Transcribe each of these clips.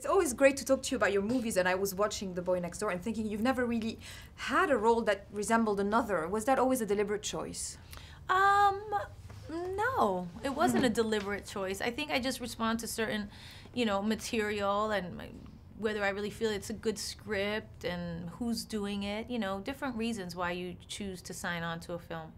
It's always great to talk to you about your movies, and I was watching The Boy Next Door and thinking you've never really had a role that resembled another. Was that always a deliberate choice? No, it wasn't a deliberate choice. I think I just respond to certain, material and whether I really feel it's a good script and who's doing it, different reasons why you choose to sign on to a film.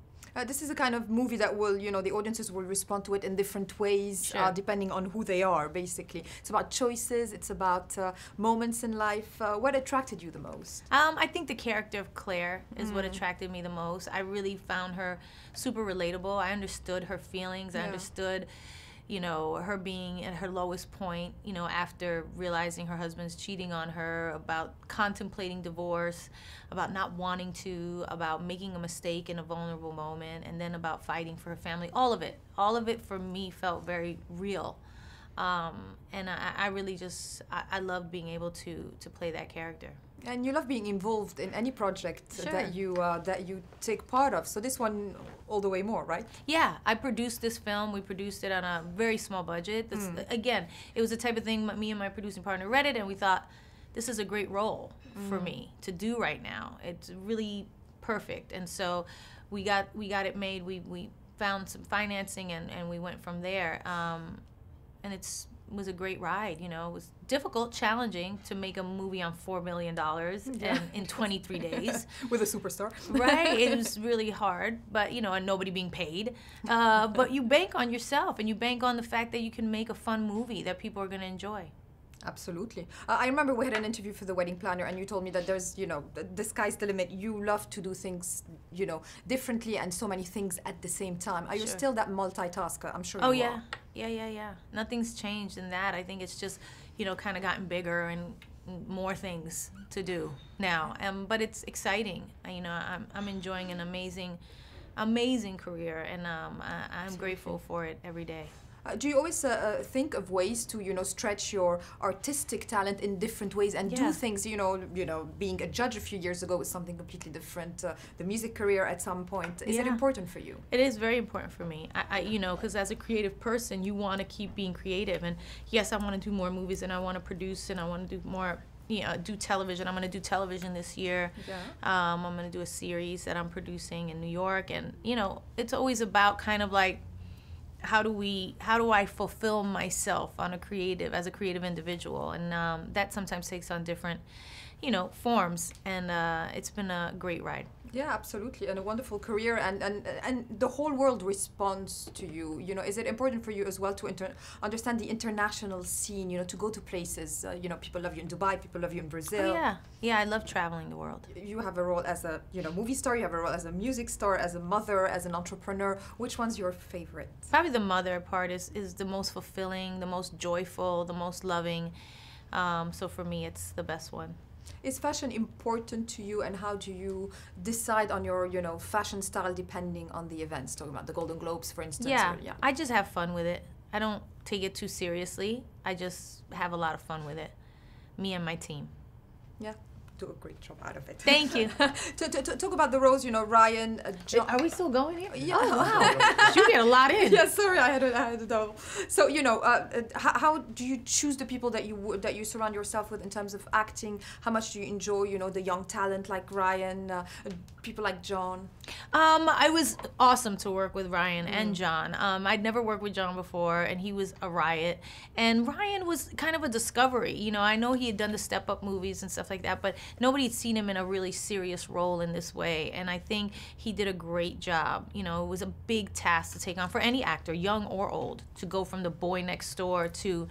This is a kind of movie that will, the audiences will respond to it in different ways, Sure. Depending on who they are, basically. It's about choices, it's about moments in life. What attracted you the most? I think the character of Claire is what attracted me the most. I really found her super relatable. I understood her feelings. I understood, her being at her lowest point, after realizing her husband's cheating on her, about contemplating divorce, about not wanting to, about making a mistake in a vulnerable moment, and then about fighting for her family. All of it for me felt very real. And I really just, I love being able to play that character. And you love being involved in any project Sure. that you take part of. So this one all the way more, right? Yeah, I produced this film. We produced it on a very small budget. Again, it was the type of thing me and my producing partner read it, and we thought, this is a great role for me to do right now. It's really perfect. And so we got it made. We found some financing, and we went from there. And it was a great ride. It was difficult, challenging to make a movie on $4 million in 23 days. With a superstar. Right, it was really hard, but and nobody being paid. But you bank on yourself, and you bank on the fact that you can make a fun movie that people are going to enjoy. Absolutely. I remember we had an interview for The Wedding Planner, and you told me that there's, the sky's the limit. You love to do things, differently and so many things at the same time. Are you still that multitasker? I'm sure you are. Yeah. Nothing's changed in that. I think it's just, kind of gotten bigger and more things to do now. But it's exciting. I'm enjoying an amazing career, and I'm grateful for it every day. Do you always think of ways to, stretch your artistic talent in different ways and do things, being a judge a few years ago was something completely different, the music career at some point. Is it important for you? It is very important for me. Because as a creative person, you want to keep being creative. And yes, I want to do more movies, and I want to produce, and I want to do more, do television. I'm going to do television this year. Yeah. I'm going to do a series that I'm producing in New York. And, it's always about kind of like, how do I fulfill myself as a creative individual, and that sometimes takes on different, forms, and it's been a great ride. Yeah, absolutely, and a wonderful career, and the whole world responds to you. Is it important for you as well to understand the international scene? To go to places. People love you in Dubai, people love you in Brazil. Oh, yeah, I love traveling the world. You have a role as a movie star. You have a role as a music star, as a mother, as an entrepreneur. Which one's your favorite? Probably the mother part is the most fulfilling, the most joyful, the most loving. So for me, it's the best one. Is fashion important to you, and how do you decide on your, fashion style depending on the events? Talking about the Golden Globes, for instance. Yeah, I just have fun with it. I don't take it too seriously. I just have a lot of fun with it. Me and my team. Yeah. Do a great job out of it. Thank you. to talk about the roles, Ryan, John. Are we still going here? Yeah. Oh, wow. You get a lot in. Yeah, sorry, I had a double. So, how do you choose the people that you surround yourself with in terms of acting? How much do you enjoy, the young talent like Ryan, people like John? It was awesome to work with Ryan and John. I'd never worked with John before, and he was a riot. And Ryan was kind of a discovery. I know he had done the Step Up movies and stuff like that, but nobody had seen him in a really serious role in this way, and I think he did a great job. It was a big task to take on for any actor, young or old, to go from the boy next door to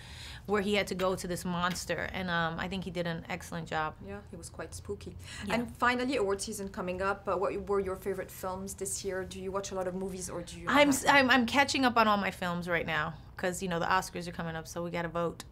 where he had to go to this monster, and I think he did an excellent job. Yeah, he was quite spooky. Yeah. And finally, award season coming up. What were your favorite films this year? Do you watch a lot of movies, or do you? I'm catching up on all my films right now because the Oscars are coming up, so we got to vote.